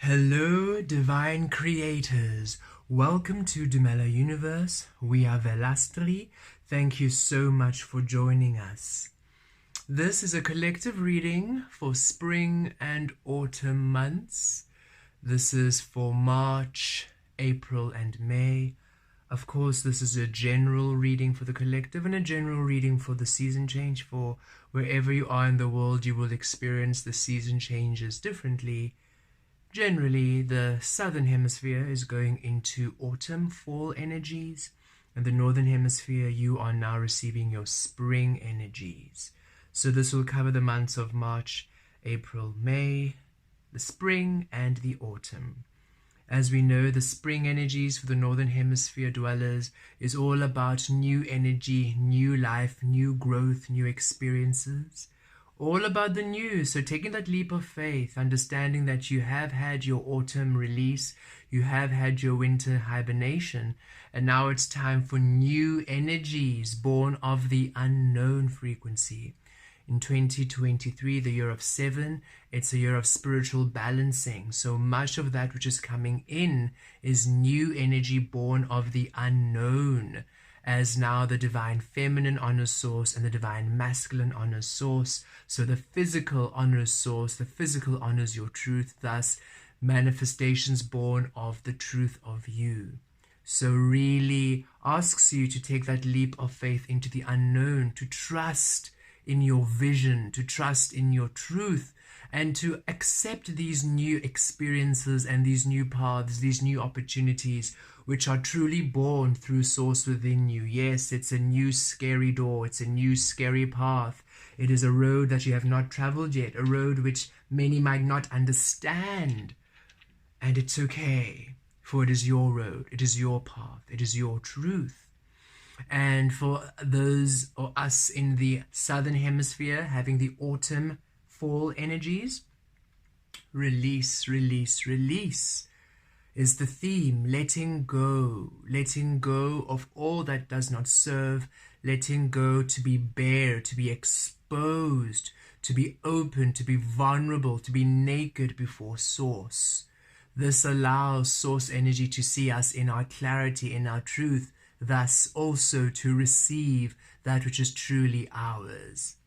Hello, divine creators. Welcome to Dumela Universe. We are Velastri. Thank you so much for joining us. This is a collective reading for spring and autumn months. This is for March, April, and May. Of course, this is a general reading for the collective and a general reading for the season change. For wherever you are in the world, you will experience the season changes differently. Generally, the southern hemisphere is going into autumn, fall energies, and the northern hemisphere, you are now receiving your spring energies. So this will cover the months of March, April, May, the spring, and the autumn. As we know, the spring energies for the northern hemisphere dwellers is all about new energy, new life, new growth, new experiences. All about the new. So taking that leap of faith, understanding that you have had your autumn release, you have had your winter hibernation, and now it's time for new energies born of the unknown frequency. In 2023, the year of 7, it's a year of spiritual balancing. So much of that which is coming in is new energy born of the unknown, as now the divine feminine honor source and the divine masculine honor source. So the physical honors source, the physical honors your truth, thus manifestations born of the truth of you. So really asks you to take that leap of faith into the unknown, to trust in your vision, to trust in your truth, and to accept these new experiences and these new paths, these new opportunities, which are truly born through source within you. Yes, it's a new scary door. It's a new scary path. It is a road that you have not traveled yet, a road which many might not understand. And it's okay, for it is your road. It is your path. It is your truth. And for those or us in the southern hemisphere having the autumn, fall energies, release, release, release is the theme. Letting go of all that does not serve, letting go to be bare, to be exposed, to be open, to be vulnerable, to be naked before source. This allows source energy to see us in our clarity, in our truth, thus also to receive that which is truly ours.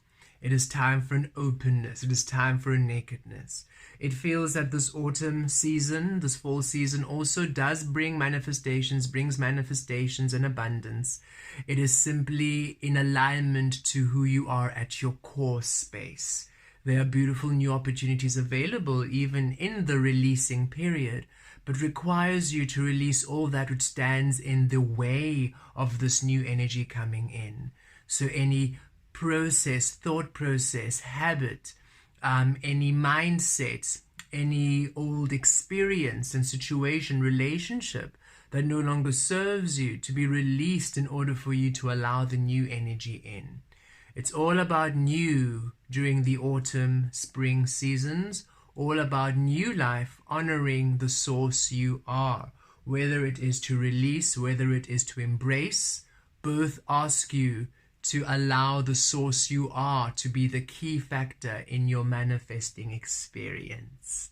It is time for an openness. It is time for a nakedness. It feels that this autumn season, this fall season also does bring manifestations, brings manifestations and abundance. It is simply in alignment to who you are at your core space. There are beautiful new opportunities available even in the releasing period, but requires you to release all that which stands in the way of this new energy coming in. So any process, thought process, habit, any mindset, any old experience and situation, relationship that no longer serves you, to be released in order for you to allow the new energy in. It's all about new during the autumn, spring seasons, all about new life, honoring the source you are. Whether it is to release, whether it is to embrace, both ask you to allow the source you are to be the key factor in your manifesting experience.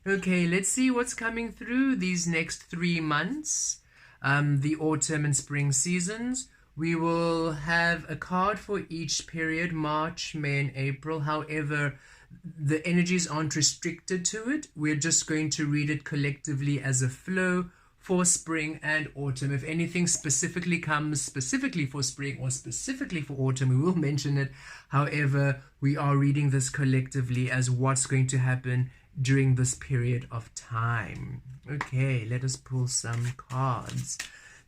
Okay, let's see what's coming through these next 3 months, the autumn and spring seasons. We will have a card for each period, March, May, and April. However, the energies aren't restricted to it. We're just going to read it collectively as a flow for spring and autumn. If anything specifically comes specifically for spring or specifically for autumn, we will mention it. However, we are reading this collectively as what's going to happen during this period of time. Okay, let us pull some cards.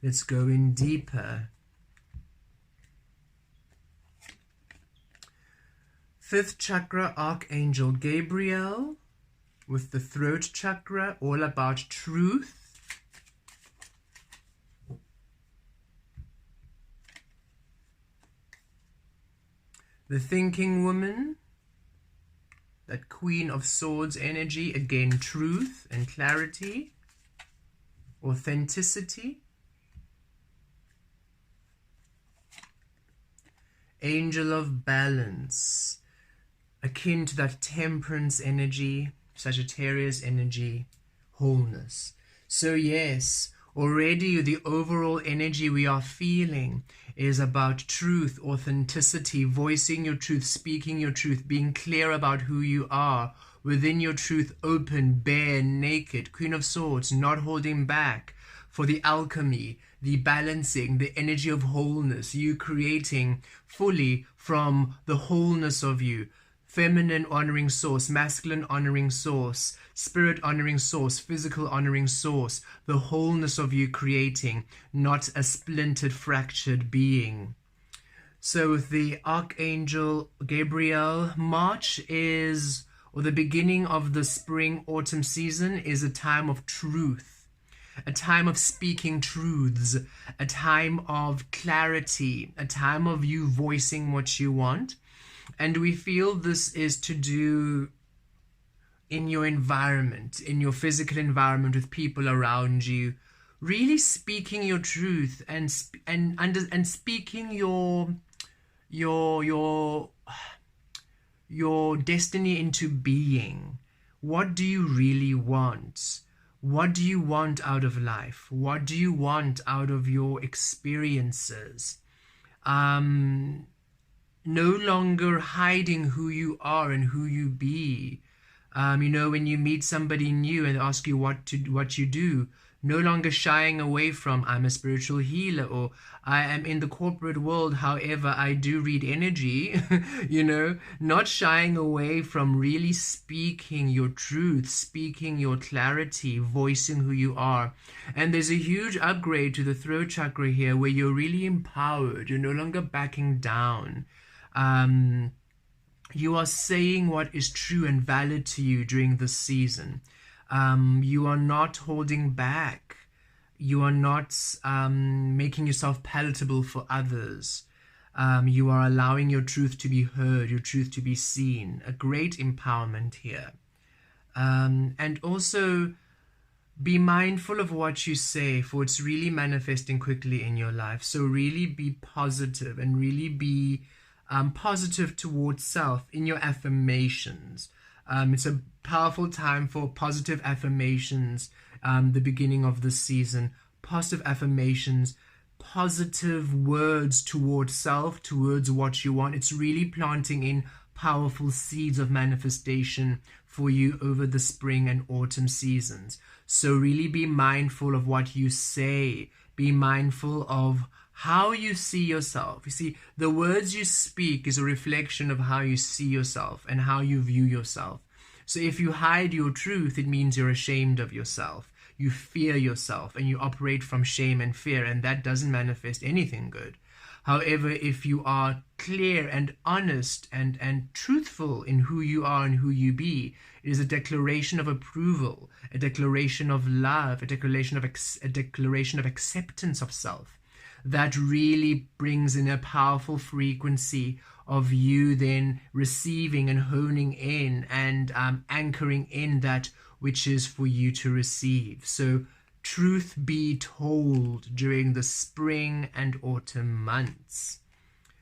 Let's go in deeper. 5th chakra, Archangel Gabriel, with the throat chakra, all about truth. The thinking woman, that Queen of Swords energy, again, truth and clarity, authenticity. Angel of Balance, akin to that temperance energy, Sagittarius energy, wholeness. So yes, already the overall energy we are feeling is about truth, authenticity, voicing your truth, speaking your truth, being clear about who you are, within your truth, open, bare, naked, Queen of Swords, not holding back, for the alchemy, the balancing, the energy of wholeness, you creating fully from the wholeness of you. Feminine honoring source, masculine honoring source, spirit honoring source, physical honoring source, the wholeness of you creating, not a splintered, fractured being. So with the Archangel Gabriel, March is, or the beginning of the spring autumn season, is a time of truth, a time of speaking truths, a time of clarity, a time of you voicing what you want. And we feel this is to do in your environment, in your physical environment, with people around you, really speaking your truth and speaking your destiny into being. What do you really want? What do you want out of life? What do you want out of your experiences? No longer hiding who you are and who you be. When you meet somebody new and ask you what you do, no longer shying away from, I'm a spiritual healer, or I am in the corporate world, however, I do read energy, not shying away from really speaking your truth, speaking your clarity, voicing who you are. And there's a huge upgrade to the throat chakra here, where you're really empowered. You're no longer backing down. You are saying what is true and valid to you during this season. You are not holding back. You are not making yourself palatable for others. You are allowing your truth to be heard, your truth to be seen. A great empowerment here. And also be mindful of what you say, for it's really manifesting quickly in your life. So really be positive and really be positive towards self in your affirmations. It's a powerful time for positive affirmations, the beginning of this season. Positive affirmations, positive words towards self, towards what you want. It's really planting in powerful seeds of manifestation for you over the spring and autumn seasons. So really be mindful of what you say. Be mindful of how you see yourself. You see, the words you speak is a reflection of how you see yourself and how you view yourself. So if you hide your truth, it means you're ashamed of yourself. You fear yourself and you operate from shame and fear, and that doesn't manifest anything good. However, if you are clear and honest and truthful in who you are and who you be, it is a declaration of approval, a declaration of love, a declaration of acceptance of self. That really brings in a powerful frequency of you then receiving and honing in and anchoring in that which is for you to receive. So truth be told during the spring and autumn months.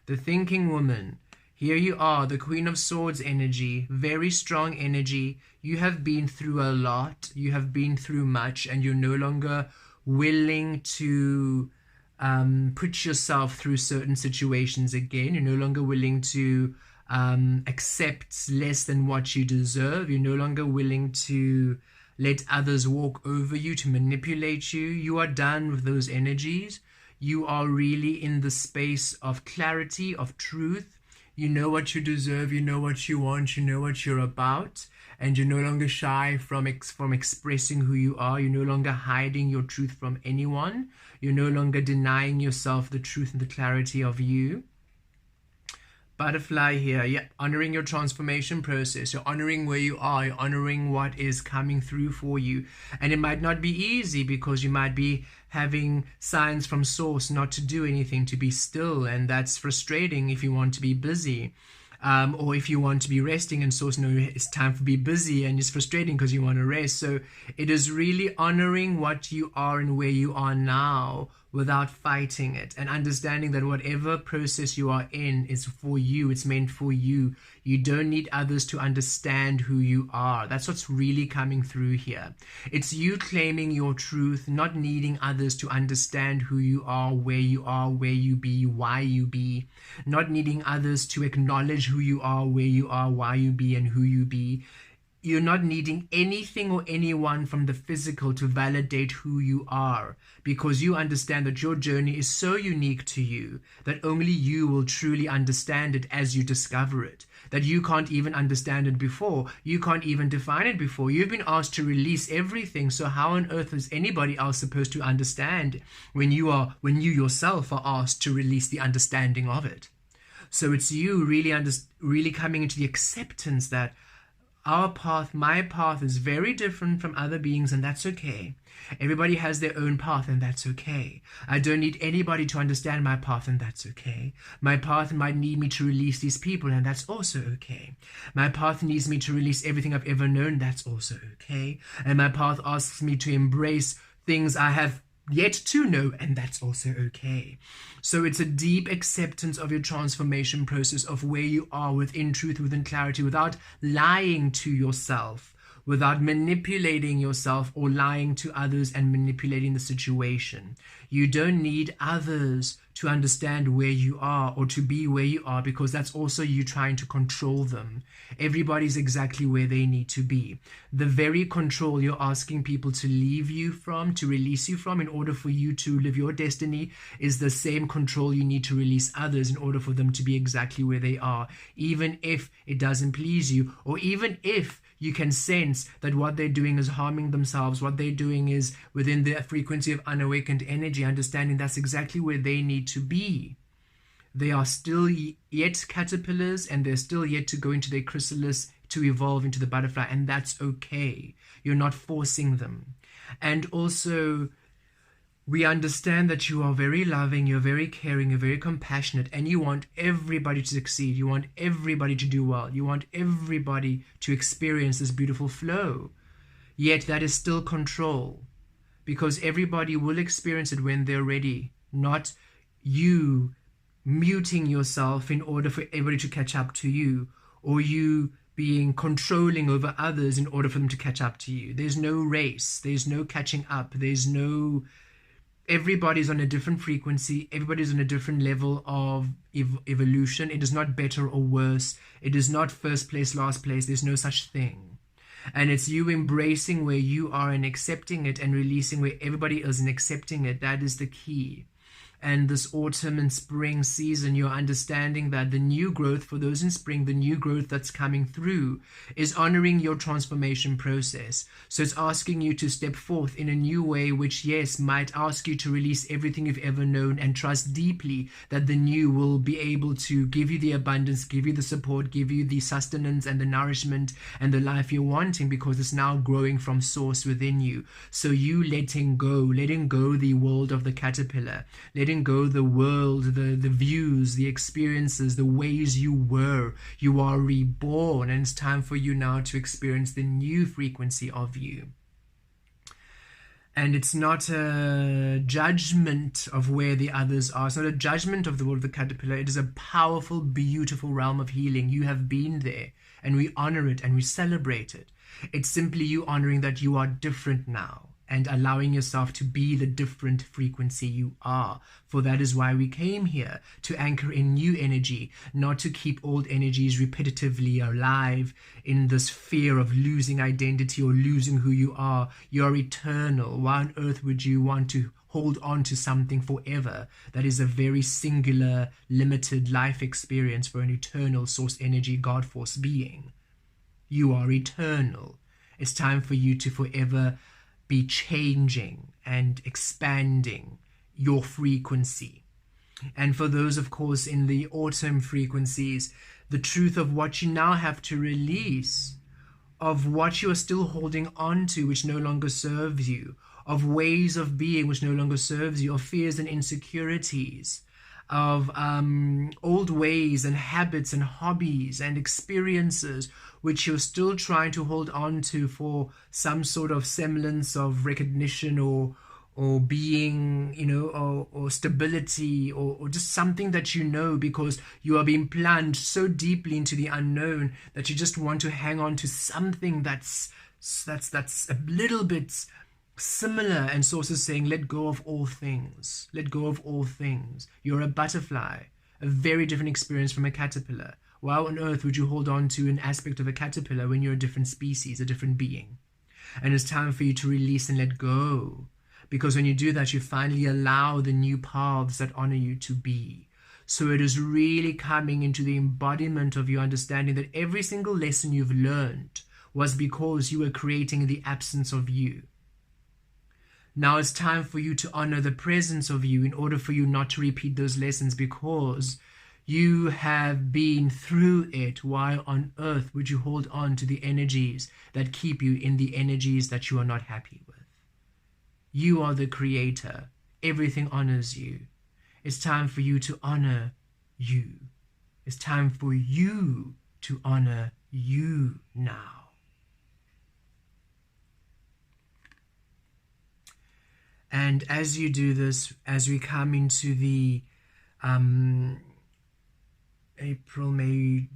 The thinking woman, here you are, the Queen of Swords energy, very strong energy. You have been through a lot, you have been through much, and you're no longer willing to put yourself through certain situations again. You're no longer willing to accept less than what you deserve. You're no longer willing to let others walk over you, to manipulate you. You are done with those energies. You are really in the space of clarity, of truth. You know what you deserve, you know what you want, you know what you're about, and you're no longer shy from expressing who you are. You're no longer hiding your truth from anyone. You're no longer denying yourself the truth and the clarity of you. Butterfly here, yeah, honoring your transformation process. You're honoring where you are. You're honoring what is coming through for you. And it might not be easy, because you might be having signs from source not to do anything, to be still, and that's frustrating if you want to be busy. Or if you want to be resting and source, no, it's time to be busy, and it's frustrating because you want to rest. So it is really honoring what you are and where you are now, without fighting it, and understanding that whatever process you are in is for you, it's meant for you. You don't need others to understand who you are. That's what's really coming through here. It's you claiming your truth, not needing others to understand who you are, where you be, why you be, not needing others to acknowledge who you are, where you are, why you be, and who you be. You're not needing anything or anyone from the physical to validate who you are, because you understand that your journey is so unique to you that only you will truly understand it as you discover it, that you can't even understand it before. You can't even define it before. You've been asked to release everything, so how on earth is anybody else supposed to understand when you yourself are asked to release the understanding of it? So it's you really coming into the acceptance that our path, my path, is very different from other beings, and that's okay. Everybody has their own path, and that's okay. I don't need anybody to understand my path, and that's okay. My path might need me to release these people, and that's also okay. My path needs me to release everything I've ever known, that's also okay. And my path asks me to embrace things I have yet to know, and that's also okay. So it's a deep acceptance of your transformation process, of where you are within truth, within clarity, without lying to yourself, without manipulating yourself or lying to others and manipulating the situation. You don't need others to understand where you are or to be where you are, because that's also you trying to control them. Everybody's exactly where they need to be. The very control you're asking people to leave you from, to release you from, in order for you to live your destiny, is the same control you need to release others in order for them to be exactly where they are, even if it doesn't please you, or even if you can sense that what they're doing is harming themselves, what they're doing is within the frequency of unawakened energy, understanding that's exactly where they need to be. They are still yet caterpillars, and they're still yet to go into their chrysalis to evolve into the butterfly, and that's okay. You're not forcing them. And also, we understand that you are very loving, you're very caring, you're very compassionate, and you want everybody to succeed. You want everybody to do well. You want everybody to experience this beautiful flow. Yet that is still control, because everybody will experience it when they're ready, not you muting yourself in order for everybody to catch up to you, or you being controlling over others in order for them to catch up to you. There's no race. There's no catching up. There's no... Everybody's on a different frequency. Everybody's on a different level of evolution. It is not better or worse. It is not first place, last place. There's no such thing. And it's you embracing where you are and accepting it, and releasing where everybody is and accepting it. That is the key. And this autumn and spring season, you're understanding that the new growth, for those in spring, the new growth that's coming through is honoring your transformation process. So it's asking you to step forth in a new way, which, yes, might ask you to release everything you've ever known and trust deeply that the new will be able to give you the abundance, give you the support, give you the sustenance and the nourishment and the life you're wanting, because it's now growing from source within you. So you letting go the world of the caterpillar, letting go the world, the views, the experiences, the ways you were. You are reborn, and it's time for you now to experience the new frequency of you. And it's not a judgment of where the others are. It's not a judgment of the world of the caterpillar. It is a powerful, beautiful realm of healing. You have been there, and we honor it and we celebrate it. It's simply you honoring that you are different now, and allowing yourself to be the different frequency you are. For that is why we came here, to anchor in new energy, not to keep old energies repetitively alive in this fear of losing identity or losing who you are. You're eternal. Why on earth would you want to hold on to something forever? That is a very singular, limited life experience for an eternal source energy, God force being. You are eternal. It's time for you to forever be changing and expanding your frequency. And for those, of course, in the autumn frequencies, the truth of what you now have to release, of what you are still holding on to which no longer serves you, of ways of being which no longer serves you, of fears and insecurities, of old ways and habits and hobbies and experiences which you're still trying to hold on to for some sort of semblance of recognition or or being, or stability, or just something that you know, because you are being plunged so deeply into the unknown that you just want to hang on to something that's a little bit similar. And Source is saying, let go of all things. Let go of all things. You're a butterfly, a very different experience from a caterpillar. Why on earth would you hold on to an aspect of a caterpillar when you're a different species, a different being? And it's time for you to release and let go. Because when you do that, you finally allow the new paths that honor you to be. So it is really coming into the embodiment of your understanding that every single lesson you've learned was because you were creating in the absence of you. Now it's time for you to honor the presence of you in order for you not to repeat those lessons, because you have been through it. Why on earth would you hold on to the energies that keep you in the energies that you are not happy with? You are the creator. Everything honors you. It's time for you to honor you. It's time for you to honor you now. And as you do this, as we come into the April, May,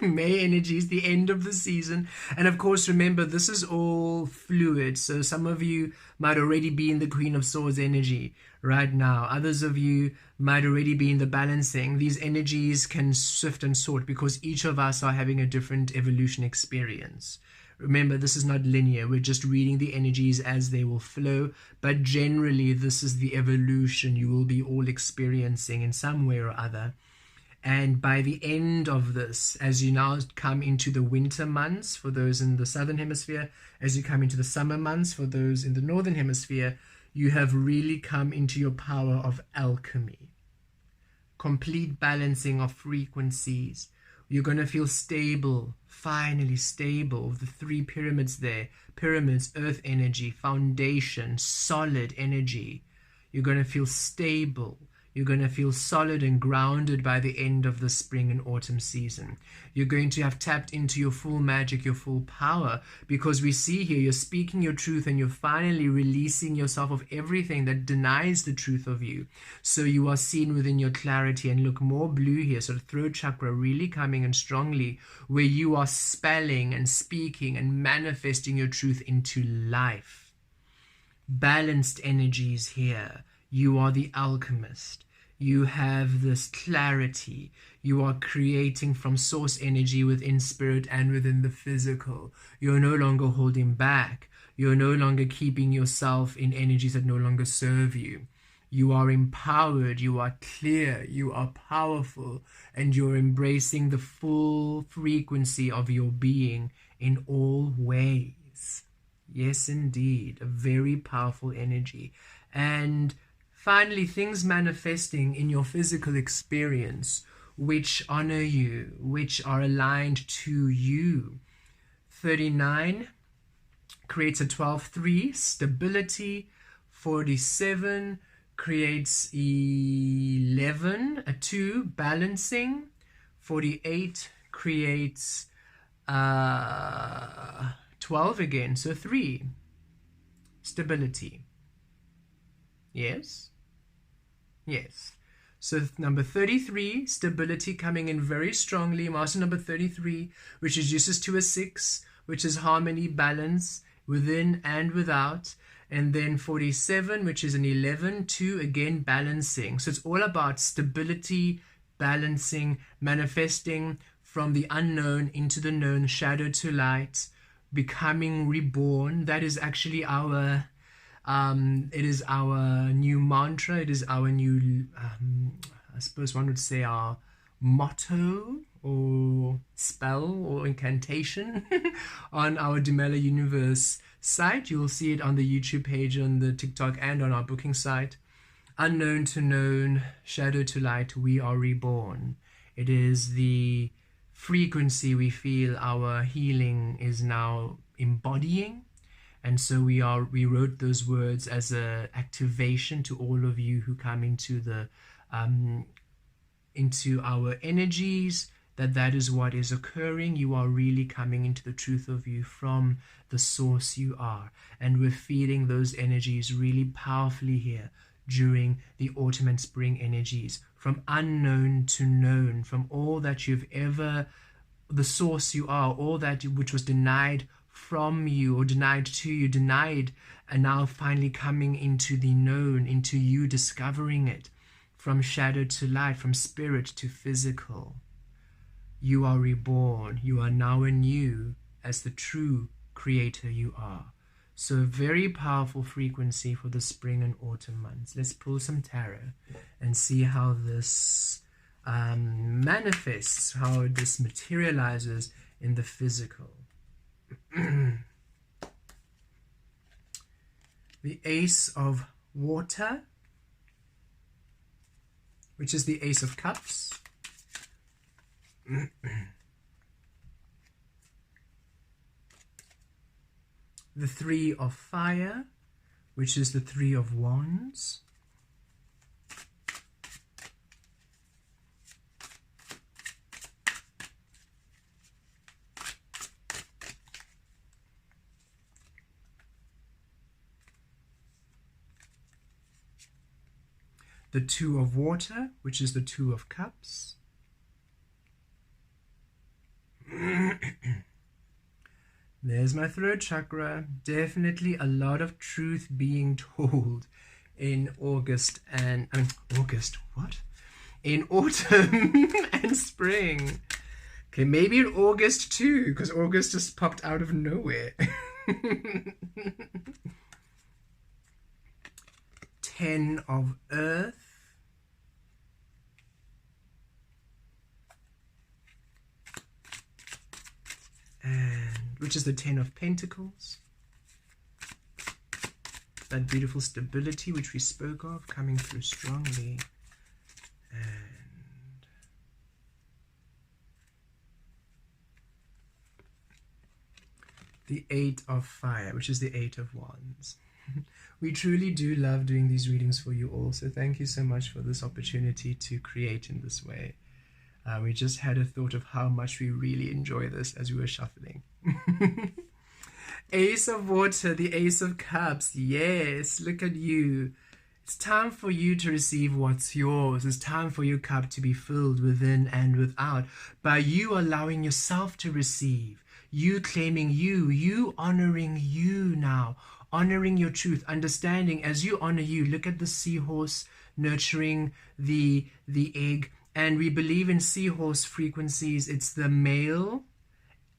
May energies, the end of the season. And of course, remember, this is all fluid. So some of you might already be in the Queen of Swords energy right now. Others of you might already be in the balancing. These energies can shift and sort because each of us are having a different evolution experience. Remember, this is not linear. We're just reading the energies as they will flow. But generally, this is the evolution you will be all experiencing in some way or other. And by the end of this, as you now come into the winter months for those in the southern hemisphere, as you come into the summer months for those in the northern hemisphere, you have really come into your power of alchemy. Complete balancing of frequencies. You're going to feel stable, finally stable. The three pyramids there. Pyramids, earth energy, foundation, solid energy. You're going to feel stable. You're going to feel solid and grounded by the end of the spring and autumn season. You're going to have tapped into your full magic, your full power, because we see here you're speaking your truth and you're finally releasing yourself of everything that denies the truth of you. So you are seen within your clarity, and look more blue here, sort of throat chakra really coming in strongly, where you are spelling and speaking and manifesting your truth into life. Balanced energies here. You are the alchemist. You have this clarity. You are creating from source energy within spirit and within the physical. You're no longer holding back. You're no longer keeping yourself in energies that no longer serve you. You are empowered. You are clear. You are powerful. And you're embracing the full frequency of your being in all ways. Yes, indeed. A very powerful energy. And finally, things manifesting in your physical experience which honor you, which are aligned to you. 39 creates a 12-3, stability. 47 creates 11, a 2, balancing. 48 creates 12 again, so 3, stability. Yes? Yes. So number 33, stability coming in very strongly. Master number 33, which reduces to a 6, which is harmony, balance within and without. And then 47, which is an 11, 2, again balancing. So it's all about stability, balancing, manifesting from the unknown into the known, shadow to light, becoming reborn. That is actually our it is our new mantra. It is our new, I suppose one would say, our motto or spell or incantation on our Dimela Universe site. You'll see it on the YouTube page, on the TikTok, and on our booking site. Unknown to known, shadow to light, we are reborn. It is the frequency we feel our healing is now embodying. And so we wrote those words as a activation to all of you who come into the into our energies that that is what is occurring. You are really coming into the truth of you from the source you are. And we're feeling those energies really powerfully here during the autumn and spring energies, from unknown to known, from all that you've ever, the source you are, all that which was denied from you or denied to you, denied, and now finally coming into the known, into you discovering it, from shadow to light, from spirit to physical. You are reborn. You are now anew as the true creator you are. So a very powerful frequency for the spring and autumn months. Let's pull some tarot and see how this manifests, how this materializes in the physical. The Ace of Water, which is the Ace of Cups. The Three of Fire, which is the Three of Wands. The Two of Water, which is the Two of Cups. There's my throat chakra. Definitely a lot of truth being told in August and in autumn and spring. Okay, maybe in August too, because August just popped out of nowhere. 10 of Earth. And which is the 10 of Pentacles. That beautiful stability which we spoke of coming through strongly. And the 8 of Fire, which is the 8 of Wands. We truly do love doing these readings for you all, so thank you so much for this opportunity to create in this way. We just had a thought of how much we really enjoy this as we were shuffling. Ace of Water, the Ace of Cups. Yes, look at you. It's time for you to receive what's yours. It's time for your cup to be filled within and without. By you allowing yourself to receive, you claiming you honoring you now, honoring your truth, understanding as you honor you. Look at the seahorse nurturing the egg. And we believe in seahorse frequencies. It's the male,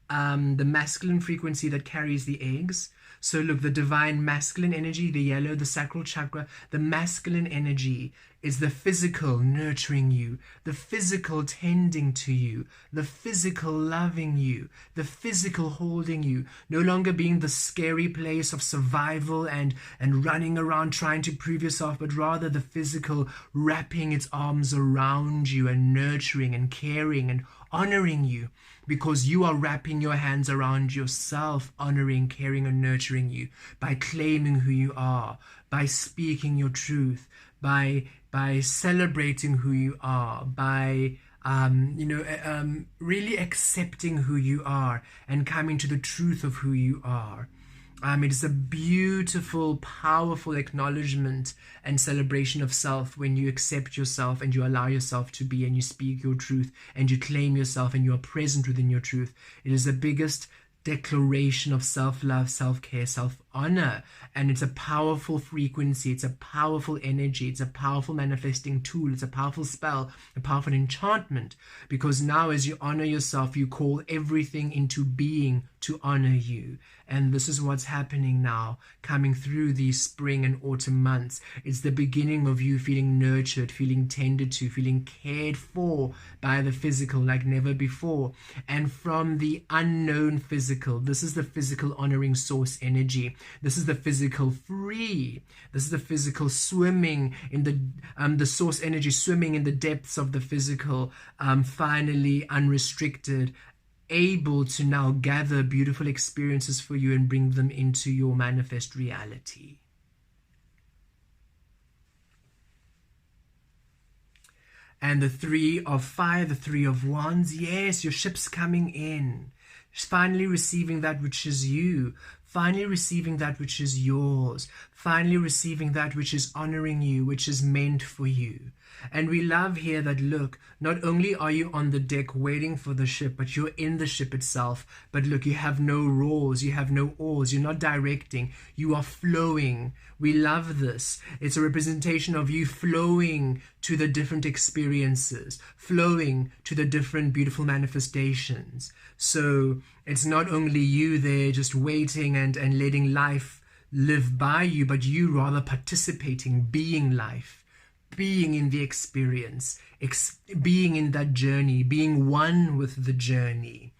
the masculine frequency that carries the eggs. So look, the divine masculine energy, the yellow, the sacral chakra, the masculine energy is the physical nurturing you, the physical tending to you, the physical loving you, the physical holding you, no longer being the scary place of survival and running around trying to prove yourself, but rather the physical wrapping its arms around you and nurturing and caring and honoring you, because you are wrapping your hands around yourself, honoring, caring, and nurturing you by claiming who you are, by speaking your truth, by celebrating who you are, by really accepting who you are and coming to the truth of who you are. It is a beautiful, powerful acknowledgement and celebration of self when you accept yourself and you allow yourself to be, and you speak your truth and you claim yourself and you are present within your truth. It is the biggest declaration of self-love, self-care, self-honor, and it's a powerful frequency, it's a powerful energy, it's a powerful manifesting tool, it's a powerful spell, a powerful enchantment, because now as you honor yourself, you call everything into being to honor you. And this is what's happening now, coming through these spring and autumn months. It's the beginning of you feeling nurtured, feeling tended to, feeling cared for by the physical like never before. And from the unknown physical, this is the physical honoring source energy. This is the physical free. This is the physical swimming in the source energy, swimming in the depths of the physical, finally unrestricted, able to now gather beautiful experiences for you and bring them into your manifest reality. And the Three of Fire, the Three of Wands. Yes, your ship's coming in. Finally receiving that which is you. Finally receiving that which is yours. Finally receiving that which is honoring you, which is meant for you. And we love here that, look, not only are you on the deck waiting for the ship, but you're in the ship itself. But look, you have no roars, you have no oars, you're not directing, you are flowing. We love this. It's a representation of you flowing to the different experiences, flowing to the different beautiful manifestations. So it's not only you there just waiting and letting life live by you, but you rather participating, being life, being in the experience, being in that journey, being one with the journey,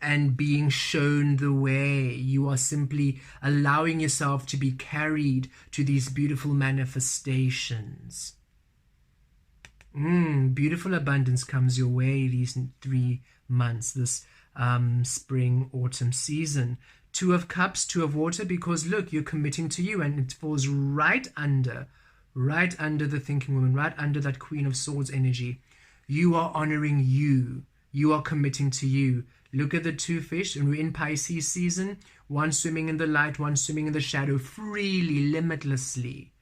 and being shown the way. You are simply allowing yourself to be carried to these beautiful manifestations. Beautiful abundance comes your way these 3 months, this spring, autumn season. 2 of Cups, 2 of Water, because look, you're committing to you, and it falls right under the thinking woman, right under that Queen of Swords energy. You are honoring you. You are committing to you. Look at the 2 fish, and we're in Pisces season. One swimming in the light, one swimming in the shadow, freely, limitlessly.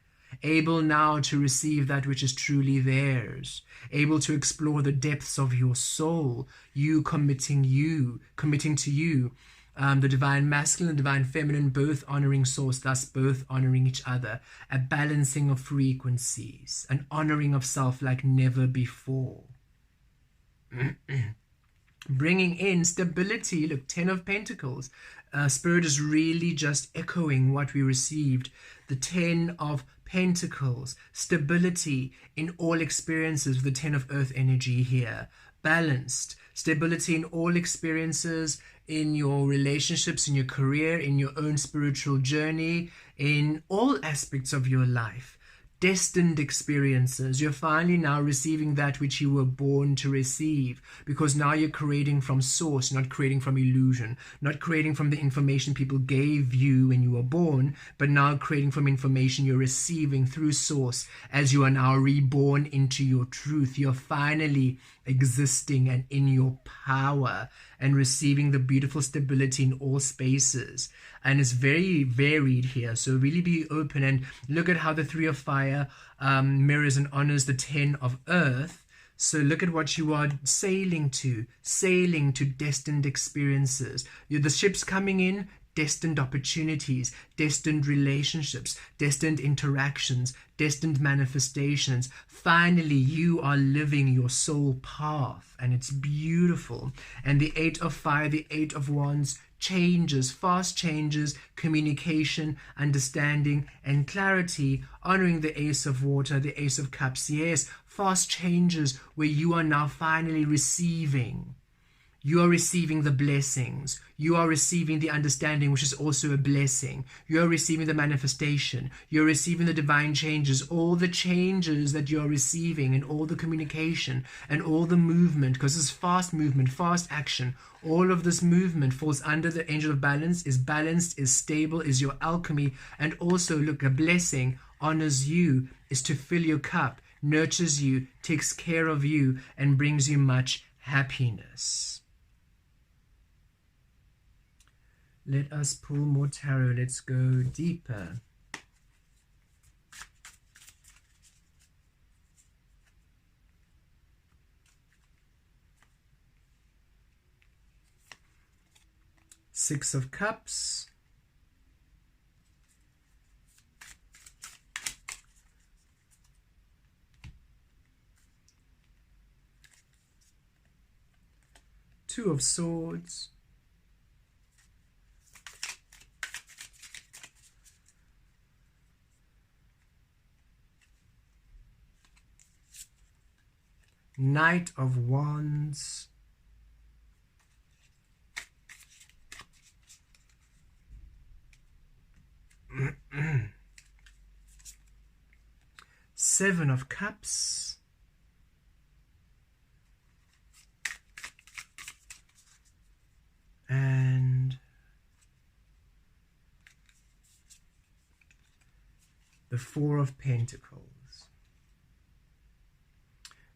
Able now to receive that which is truly theirs. Able to explore the depths of your soul. You committing to you. The divine masculine and divine feminine, both honoring source, thus both honoring each other. A balancing of frequencies, an honoring of self like never before. Bringing in stability. Look, 10 of Pentacles. Spirit is really just echoing what we received. The 10 of Pentacles, stability in all experiences, with the 10 of Earth energy here. Balanced, stability in all experiences, in your relationships, in your career, in your own spiritual journey, in all aspects of your life. Destined experiences. You're finally now receiving that which you were born to receive, because now you're creating from source, not creating from illusion, not creating from the information people gave you when you were born, but now creating from information you're receiving through source as you are now reborn into your truth. You're finally existing and in your power and receiving the beautiful stability in all spaces. And it's very varied here, so really be open and look at how the 3 of Fire mirrors and honors the 10 of Earth. So look at what you are sailing to destined experiences. The ship's coming in, destined opportunities, destined relationships, destined interactions, destined manifestations. Finally, you are living your soul path, and it's beautiful. And the 8 of Fire, the 8 of Wands, changes, fast changes, communication, understanding, and clarity, honoring the Ace of Water, the Ace of Cups. Yes, fast changes where you are now finally receiving. You are receiving the blessings. You are receiving the understanding, which is also a blessing. You are receiving the manifestation. You're receiving the divine changes, all the changes that you're receiving, and all the communication and all the movement, because it's fast movement, fast action. All of this movement falls under the angel of balance, is balanced, is stable, is your alchemy. And also, look, a blessing honors you, is to fill your cup, nurtures you, takes care of you, and brings you much happiness. Let us pull more tarot. Let's go deeper. Six of Cups. Two of Swords. Knight of Wands. Seven of Cups. And the Four of Pentacles.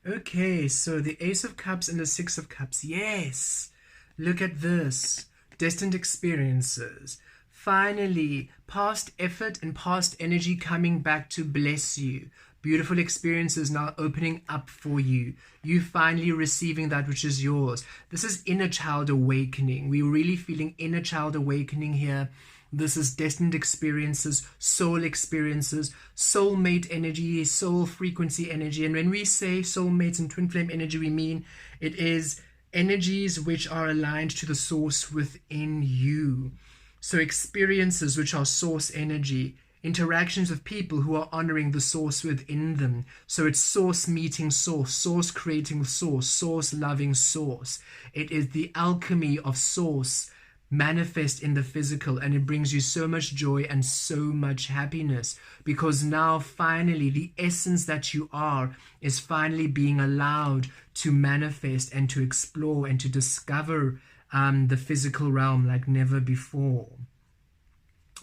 Okay, so the Ace of Cups and the Six of Cups. Yes, look at this. Destined experiences. Finally, past effort and past energy coming back to bless you. Beautiful experiences now opening up for you. You finally receiving that which is yours. This is inner child awakening. We're really feeling inner child awakening here. This is destined experiences, soul experiences, soulmate energy, soul frequency energy. And when we say soulmates and twin flame energy, we mean it is energies which are aligned to the source within you. So experiences which are source energy, interactions with people who are honoring the source within them. So it's source meeting source, source creating source, source loving source. It is the alchemy of source manifest in the physical, and it brings you so much joy and so much happiness, because now finally the essence that you are is finally being allowed to manifest and to explore and to discover the physical realm like never before.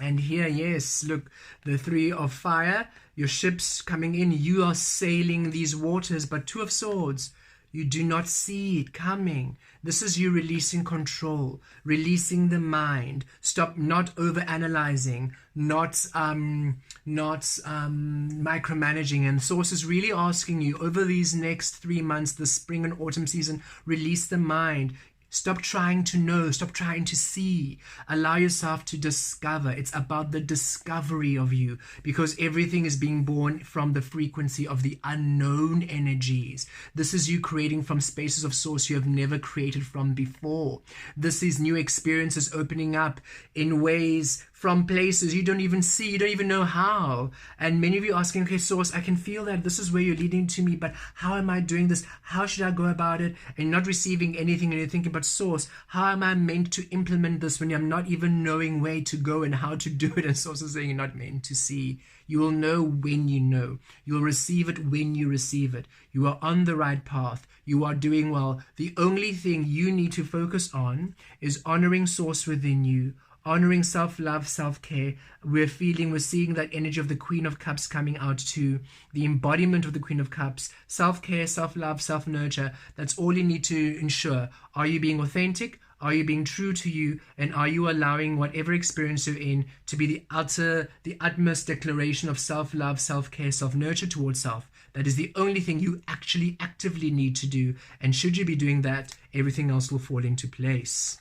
And here, yes, look, the Three of Fire, your ships coming in, you are sailing these waters, but Two of Swords, you do not see it coming. This is you releasing control, releasing the mind. Stop not over-analyzing, not micromanaging. And Source is really asking you over these next 3 months, the spring and autumn season, release the mind. Stop trying to know, stop trying to see. Allow yourself to discover. It's about the discovery of you, because everything is being born from the frequency of the unknown energies. This is you creating from spaces of source you have never created from before. This is new experiences opening up in ways from places you don't even see, you don't even know how. And many of you asking, okay, Source, I can feel that this is where you're leading to me, but how am I doing this? How should I go about it? And not receiving anything, and you're thinking, but Source, how am I meant to implement this when I'm not even knowing where to go and how to do it? And Source is saying, you're not meant to see. You will know when you know. You will receive it when you receive it. You are on the right path. You are doing well. The only thing you need to focus on is honoring Source within you, honoring self-love, self-care. We're seeing that energy of the Queen of Cups coming out too, the embodiment of the Queen of Cups, self-care, self-love, self-nurture. That's all you need to ensure. Are you being authentic? Are you being true to you? And are you allowing whatever experience you're in to be the utmost declaration of self-love, self-care, self-nurture towards self? That is the only thing you actually actively need to do. And should you be doing that, everything else will fall into place.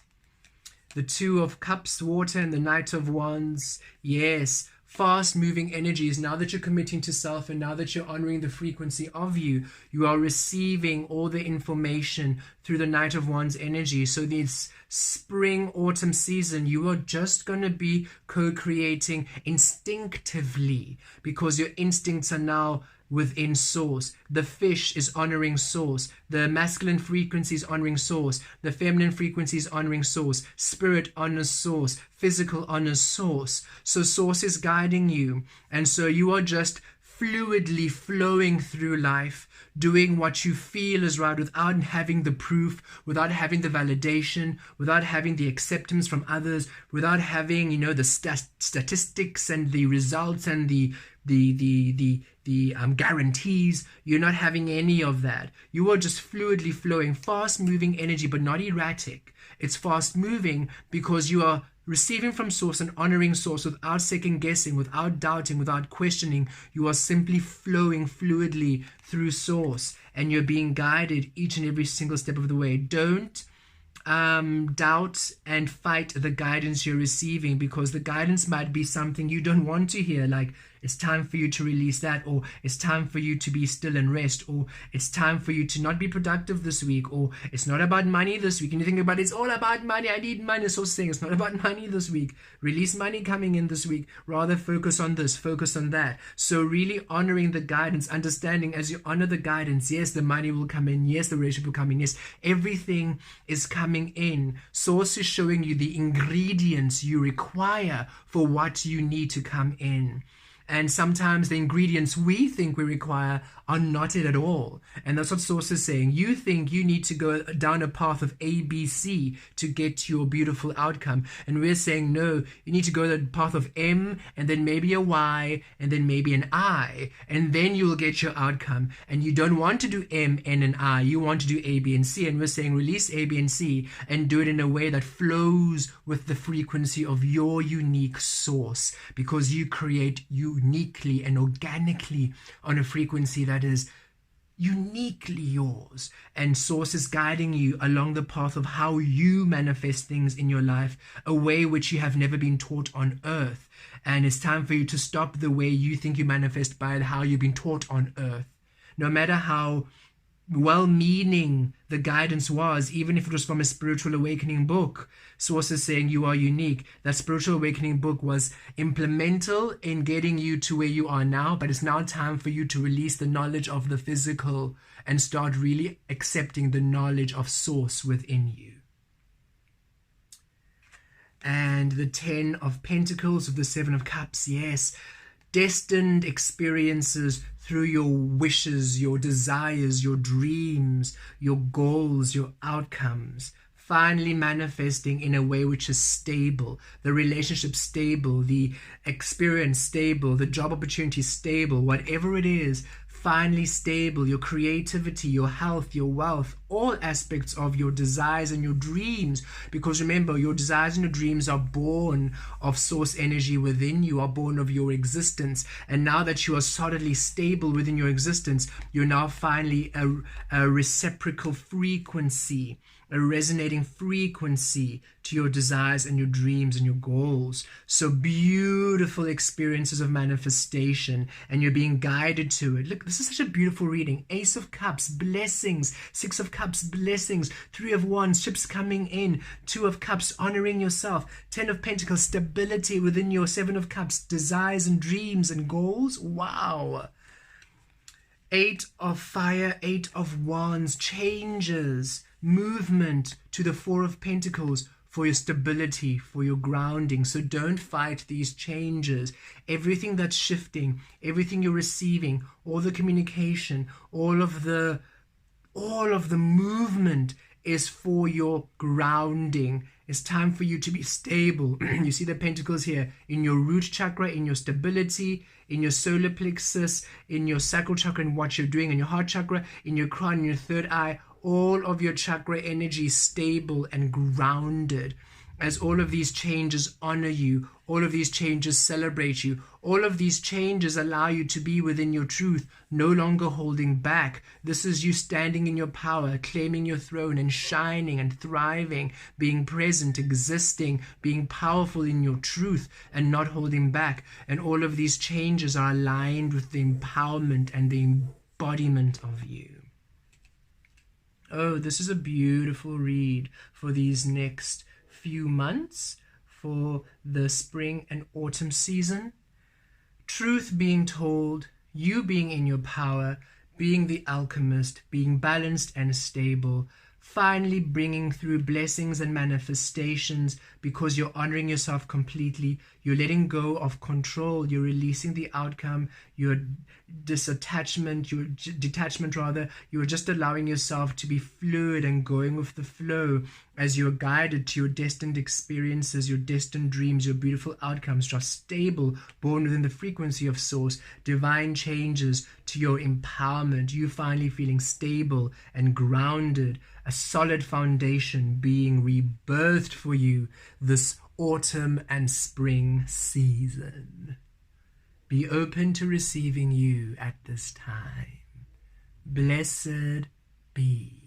The Two of Cups, water, and the Knight of Wands. Yes, fast-moving energies. Now that you're committing to self and now that you're honoring the frequency of you, you are receiving all the information through the Knight of Wands energy. So this spring, autumn season, you are just going to be co-creating instinctively, because your instincts are now within source. The fish is honoring source. The masculine frequency is honoring source. The feminine frequency is honoring source. Spirit honors source. Physical honors source. So source is guiding you. And so you are just fluidly flowing through life, doing what you feel is right without having the proof, without having the validation, without having the acceptance from others, without having, the statistics and the results and the guarantees. You're not having any of that. You are just fluidly flowing, fast moving energy, but not erratic. It's fast moving because you are receiving from source and honoring source without second guessing, without doubting, without questioning. You are simply flowing fluidly through source, and you're being guided each and every single step of the way. Don't doubt and fight the guidance you're receiving, because the guidance might be something you don't want to hear, like it's time for you to release that, or it's time for you to be still and rest, or it's time for you to not be productive this week, or it's not about money this week. And you think about it's all about money, I need money. So saying it's not about money this week. Release money coming in this week. Rather focus on this, focus on that. So really honoring the guidance, understanding as you honor the guidance, yes, the money will come in, yes, the relationship will come in, yes, everything is coming in. Source is showing you the ingredients you require for what you need to come in. And sometimes the ingredients we think we require are not it at all. And that's what Source is saying. You think you need to go down a path of A, B, C to get your beautiful outcome. And we're saying, no, you need to go the path of M, and then maybe a Y, and then maybe an I. And then you'll get your outcome. And you don't want to do M, N, and I. You want to do A, B, and C. And we're saying release A, B, and C and do it in a way that flows with the frequency of your unique source, because you create uniquely and organically on a frequency that is uniquely yours. And Source is guiding you along the path of how you manifest things in your life, a way which you have never been taught on earth. And it's time for you to stop the way you think you manifest by how you've been taught on earth. No matter how well-meaning the guidance was, even if it was from a spiritual awakening book, Source is saying you are unique. That spiritual awakening book was implemental in getting you to where you are now, but it's now time for you to release the knowledge of the physical and start really accepting the knowledge of Source within you. And the 10 of Pentacles with the 7 of Cups, yes, destined experiences through your wishes, your desires, your dreams, your goals, your outcomes, finally manifesting in a way which is stable, the relationship stable, the experience stable, the job opportunity stable, whatever it is, finally stable, your creativity, your health, your wealth, all aspects of your desires and your dreams. Because remember, your desires and your dreams are born of Source energy within you, are born of your existence. And now that you are solidly stable within your existence, you're now finally a reciprocal frequency, a resonating frequency to your desires and your dreams and your goals. So beautiful experiences of manifestation, and you're being guided to it. Look, this is such a beautiful reading. Ace of Cups, blessings. 6 of Cups, blessings. 3 of Wands, ships coming in. 2 of Cups, honoring yourself. 10 of Pentacles, stability within your 7 of Cups, desires and dreams and goals. Wow. 8 of Fire, 8 of Wands, changes, movement to the 4 of Pentacles for your stability, for your grounding. So don't fight these changes. Everything that's shifting, everything you're receiving, all the communication, all of the movement is for your grounding. It's time for you to be stable. You see the pentacles here in your root chakra, in your stability, in your solar plexus, in your sacral chakra, and what you're doing, in your heart chakra, in your crown, in your third eye. All of your chakra energy stable and grounded, as all of these changes honor you, all of these changes celebrate you, all of these changes allow you to be within your truth, no longer holding back. This is you standing in your power, claiming your throne and shining and thriving, being present, existing, being powerful in your truth and not holding back. And all of these changes are aligned with the empowerment and the embodiment of you. Oh, this is a beautiful read for these next few months, for the spring and autumn season. Truth being told, you being in your power, being the alchemist, being balanced and stable, finally bringing through blessings and manifestations because you're honoring yourself completely. You're letting go of control. You're releasing the outcome. Your detachment, you're just allowing yourself to be fluid and going with the flow as you're guided to your destined experiences, your destined dreams, your beautiful outcomes, just stable, born within the frequency of Source, divine changes to your empowerment, you finally feeling stable and grounded, a solid foundation being rebirthed for you this autumn and spring season. Be open to receiving you at this time. Blessed be.